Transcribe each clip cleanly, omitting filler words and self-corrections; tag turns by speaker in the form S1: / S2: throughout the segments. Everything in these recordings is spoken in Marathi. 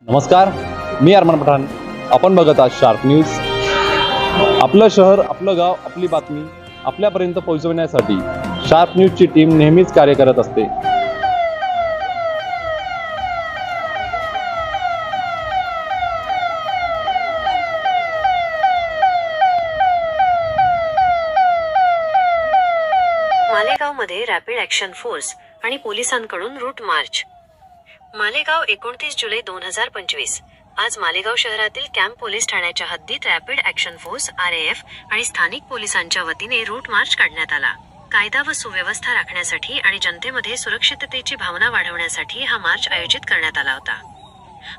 S1: नमस्कार, मी अरमान पठाण. आपण बघत आहात शार्प न्यूज. आपलं शहर, आपलं गाव, आपली बातमी आपल्यापर्यंत पोहोचवण्यासाठी शार्प न्यूजची टीम नेहमीच कार्य करत असते.
S2: मालेगावमध्ये रॅपिड ॲक्शन फोर्स आणि पोलिसांकडून रूट मार्च. मालेगाव 29 जुलै 2025. आज मालेगाव शहरातील कॅम्प पोलीस ठाण्याच्या हद्दीत रॅपिड ॲक्शन फोर्स RAF आणि स्थानिक पोलिसांच्या वतीने रूट मार्च काढण्यात आला. कायदा व सुव्यवस्था राखण्यासाठी आणि जनतेमध्ये सुरक्षिततेची भावना वाढवण्यासाठी हा मार्च आयोजित करण्यात आला होता.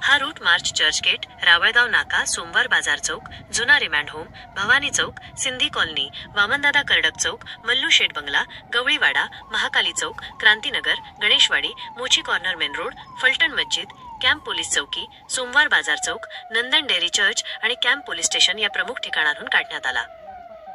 S2: हा रूट मार्च चर्चगेट, रावळगाव नाका, सोमवार बाजार चौक, जुना remand home, Bhavani Chowk, Sindhi colony, Wamandada Kardak चौक, मल्लू शेठ बंगला, गवळीवाडा, महाकाली चौक, क्रांतीनगर, गणेशवाडी, मोची कॉर्नर मेन रोड, फलटण मस्जिद, कॅम्प पोलीस चौकी, सोमवार बाजार चौक, नंदन डेअरी चर्च आणि कॅम्प पोलीस स्टेशन या प्रमुख ठिकाणांहून काढण्यात आला.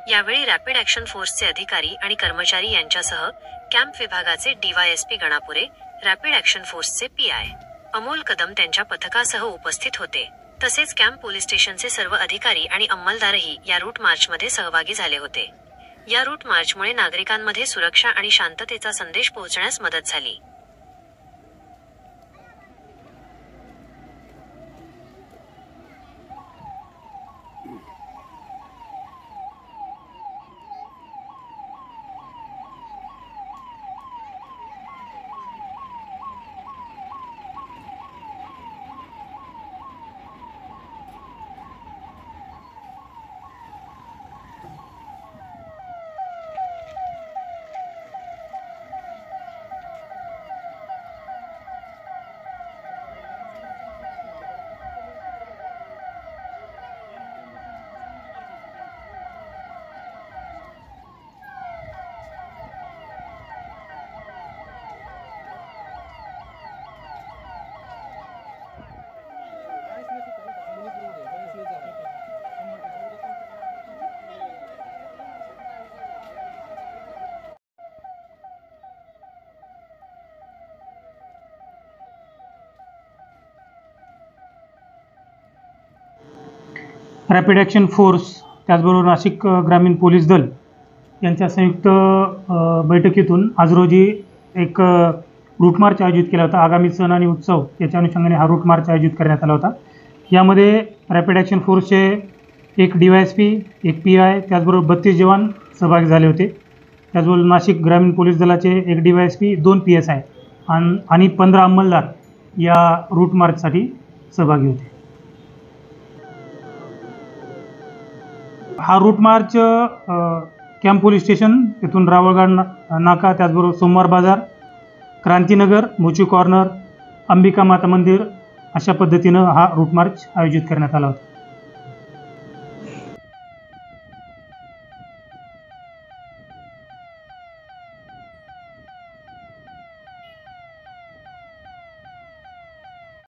S2: यावेळी रॅपिड ॲक्शन फोर्सचे अधिकारी आणि कर्मचारी यांच्यासह कॅम्प विभागाचे DYSP गणापुरे, रॅपिड ॲक्शन फोर्सचे PI अमोल कदम त्यांच्या पथकासह उपस्थित होते. तसेच कॅम्प पोलीस स्टेशनचे सर्व अधिकारी आणि अंमलदारही या रूट मार्चमध्ये सहभागी झाले होते. या रूट मार्चमुळे नागरिकांमध्ये सुरक्षा आणि शांततेचा संदेश पोहोचण्यास मदत झाली.
S3: रॅपिड ॲक्शन फोर्स त्याचबरोबर नाशिक ग्रामीण पोलीस दल यांच्या संयुक्त बैठकीतून आज रोजी एक रूट मार्च आयोजित केला होता. आगामी सण आणि उत्सव याच्या अनुषंगाने हा रूट मार्च आयोजित करण्यात आला होता. यामध्ये रॅपिड ॲक्शन फोर्सचे एक DYSP, एक PI, त्याचबरोबर 32 जवान सहभागी झाले होते. त्याचबरोबर नाशिक ग्रामीण पोलीस दलाचे एक DYSP, 2 PSI आणि 15 अंमलदार या रूट मार्चसाठी सहभागी होते. हा route march camp police station तिथून रावळगाव नाका, त्याचबरोबर सोमवार बाजार, क्रांतीनगर, मोची कॉर्नर, अंबिका माता मंदिर अशा पद्धतीनं हा रूट मार्च आयोजित करण्यात आला होता.